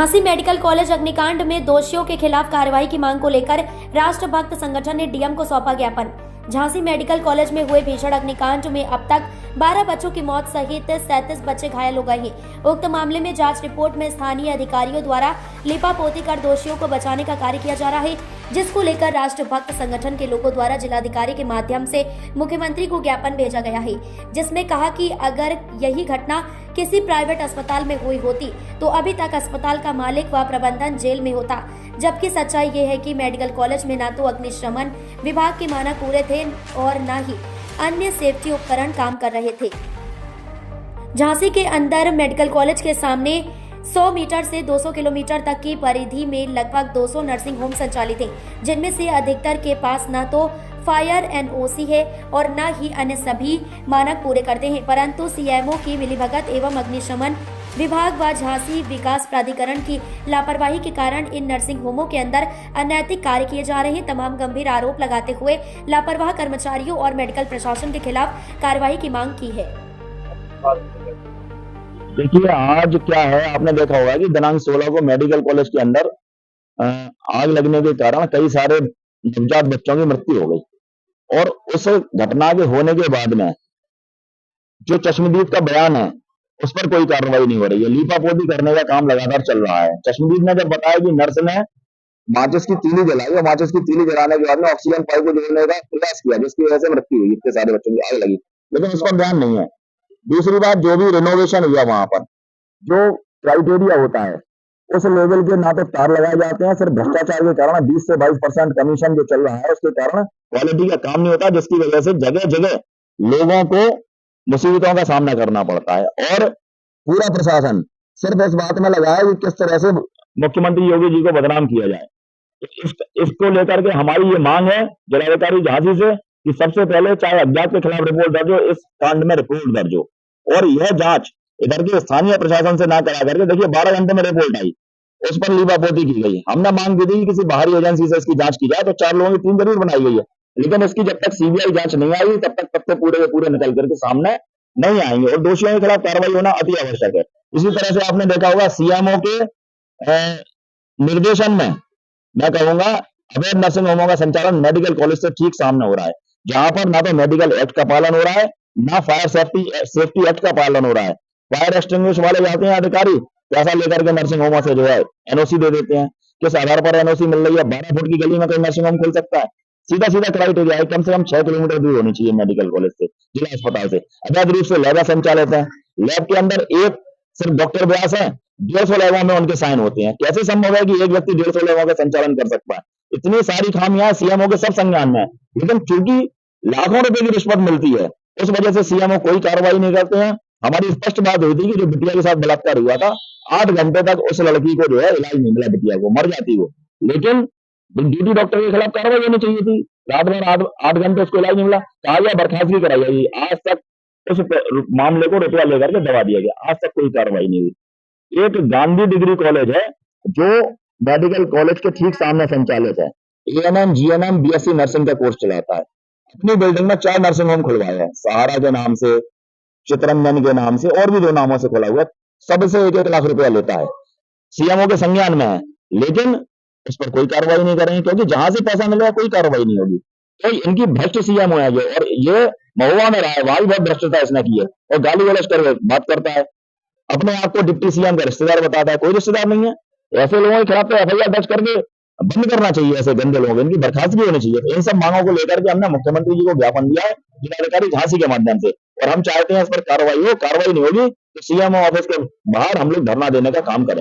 Jhansi medical college अग्निकांड में दोषियों के खिलाफ कार्रवाई की मांग को लेकर राष्ट्रभक्त संगठन ने डीएम को सौंपा ज्ञापन। झांसी मेडिकल कॉलेज में हुए भीषण अग्निकांड में अब तक 12 बच्चों की मौत सहित 37 बच्चे घायल हो गए हैं। उक्त मामले में जांच रिपोर्ट में स्थानीय अधिकारियों द्वारा लिपापोती कर दोषियों को बचाने का कार्य किया जा रहा है, जिसको लेकर राष्ट्रभक्त संगठन के लोगों द्वारा जिलाधिकारी के माध्यम से मुख्यमंत्री को ज्ञापन भेजा गया है, जिसमें कहा कि अगर यही घटना किसी प्राइवेट अस्पताल में हुई होती तो अभी तक अस्पताल का मालिक व प्रबंधन जेल में होता, जबकि सच्चाई ये है कि मेडिकल कॉलेज में न तो अग्निशमन विभाग के मानक पूरे थे और न ही अन्य सेफ्टी उपकरण काम कर रहे थे। झांसी के अंदर मेडिकल कॉलेज के सामने 100 मीटर से 200 किलोमीटर तक की परिधि में लगभग 200 नर्सिंग होम संचालित हैं, जिनमें से अधिकतर के पास न तो फायर एनओसी है और न ही अन्य सभी मानक पूरे करते हैं, परंतु सीएमओ की मिलीभगत एवं अग्निशमन विभाग व झांसी विकास प्राधिकरण की लापरवाही के कारण इन नर्सिंग होमों के अंदर अनैतिक कार्य किए जा रहे हैं। तमाम गंभीर आरोप लगाते हुए लापरवाह कर्मचारियों और मेडिकल प्रशासन के खिलाफ कार्रवाई की मांग की है। देखिए, आज क्या है, आपने देखा होगा कि दिनांक 16 को मेडिकल कॉलेज के अंदर आग लगने के कारण कई सारे नवजात बच्चों की मृत्यु हो गई और उस घटना के होने के बाद में जो चश्मदीद का बयान है उस पर कोई कार्रवाई नहीं हो रही है। लीपापोती करने का काम लगातार चल रहा है। चश्मदीद ने जब बताया कि नर्स ने माचिस की तीली जलाई और माचिस की तीली जलाने के बाद में ऑक्सीजन पाइप को जोड़ने का प्रयास किया, जिसकी वजह से मृत्यु हुई, इतने सारे बच्चों की आग लगी, लेकिन उस पर ध्यान नहीं है। दूसरी बात, जो भी रिनोवेशन हुआ वहां पर जो क्राइटेरिया होता है उस लेवल के ना तो तार लगाए जाते हैं, सिर्फ भ्रष्टाचार के कारण 20 से 22% कमीशन जो चल रहा है उसके कारण क्वालिटी का काम नहीं होता, जिसकी वजह से जगह जगह लोगों को मुसीबतों का सामना करना पड़ता है। और पूरा प्रशासन सिर्फ इस बात में लगा है कि किस तरह से मुख्यमंत्री योगी जी को बदनाम किया जाए। इसको लेकर के हमारी ये मांग है जिलाधिकारी झांसी से कि सबसे पहले चाहे अज्ञात के खिलाफ रिपोर्ट दर्ज हो, इस कांड में रिपोर्ट दर्ज हो और यह जांच इधर के स्थानीय प्रशासन से ना करा करके, देखिए 12 घंटे में रिपोर्ट आई, उस पर लीपापोती की गई। हमने मांग की थी कि किसी बाहरी एजेंसी से इसकी जांच की जाए, तो 4 लोगों की टीम जरूर बनाई गई है, लेकिन इसकी जब तक सीबीआई जांच नहीं आई तब तक पूरे के पूरे निकल करके सामने नहीं आएंगे और दोषियों के खिलाफ कार्रवाई होना अति आवश्यक है। इसी तरह से आपने देखा होगा सीएमओ के निर्देशन में मैं कहूंगा अवैध नर्सिंग होमों का संचालन मेडिकल कॉलेज से ठीक सामने हो रहा है, जहां पर ना तो मेडिकल एक्ट का पालन हो रहा है, ना फायर सेफ्टी एक्ट का पालन हो रहा है। फायर एक्सटिंग्विश वाले जाते हैं अधिकारी, पैसा लेकर के नर्सिंग होमों से जो है एनओसी दे देते हैं। किस आधार पर एनओसी मिल रही है? 12 फुट की गली में कोई नर्सिंग होम खोल सकता है? सीधा सीधा क्राइटेरिया है, कम से कम 6 किलोमीटर दूर होनी चाहिए मेडिकल कॉलेज से, जिला अस्पताल से। अवैध रूप से लैब संचालित है, लैब के अंदर एक सिर्फ डॉक्टर व्यास है, 150 लैबों में उनके साइन होते हैं। कैसे संभव है कि एक व्यक्ति 150 लैबों का संचालन कर सकता है? इतनी सारी खामियां सीएमओ के सब संज्ञान में है, लेकिन चूंकि लाखों रुपए की रिश्वत मिलती है उस वजह से सीएमओ कोई कार्रवाई नहीं करते हैं। हमारी स्पष्ट बात हुई थी कि जो बिटिया के साथ बलात्कार हुआ था, 8 घंटे तक उस लड़की को जो है इलाज नहीं मिला, बिटिया को, मर जाती वो, लेकिन ड्यूटी डॉक्टर के खिलाफ कार्रवाई होनी चाहिए थी। रात भर 8 घंटे उसको इलाज नहीं मिला, कहा गया बर्खास्तगी कराई जाएगी, आज तक उस मामले को रुपया लेकर के दबा दिया गया, आज तक कोई कार्रवाई नहीं हुई। एक गांधी डिग्री कॉलेज है जो मेडिकल कॉलेज के ठीक सामने संचालित है, एएनएम जीएनएम बीएससी नर्सिंग का कोर्स चलाता है। अपनी बिल्डिंग में 4 नर्सिंग होम खुलवाए हैं, सहारा के नाम से, चितरंजन के नाम से और भी 2 नामों से खुला हुआ, सबसे 1-1 लाख रुपया लेता है, सीएमओ के संज्ञान में है, लेकिन उस पर कोई कार्रवाई नहीं करेंगे क्योंकि जहां से पैसा मिलेगा कोई कार्रवाई नहीं होगी। तो इनकी भ्रष्ट सीएमओ है जो, और ये महुआ में रहा है, वहां भी बहुत भ्रष्टता इसने की है और गाली गलौज कर बात करता है, अपने आप को डिप्टी सीएम का रिश्तेदार बताता है। कोई रिश्तेदार नहीं है। ऐसे लोगों के खिलाफ तो एफआईआर दर्ज करके बंद करना चाहिए, ऐसे गंदे लोग, इनकी बर्खास्तगी होनी चाहिए। इन सब मांगों को लेकर के हमने मुख्यमंत्री जी को ज्ञापन दिया है जिलाधिकारी झांसी के माध्यम से, और हम चाहते हैं इस पर कार्रवाई हो। कार्रवाई नहीं होगी तो सीएमओ ऑफिस के बाहर हम लोग धरना देने का काम करेंगे।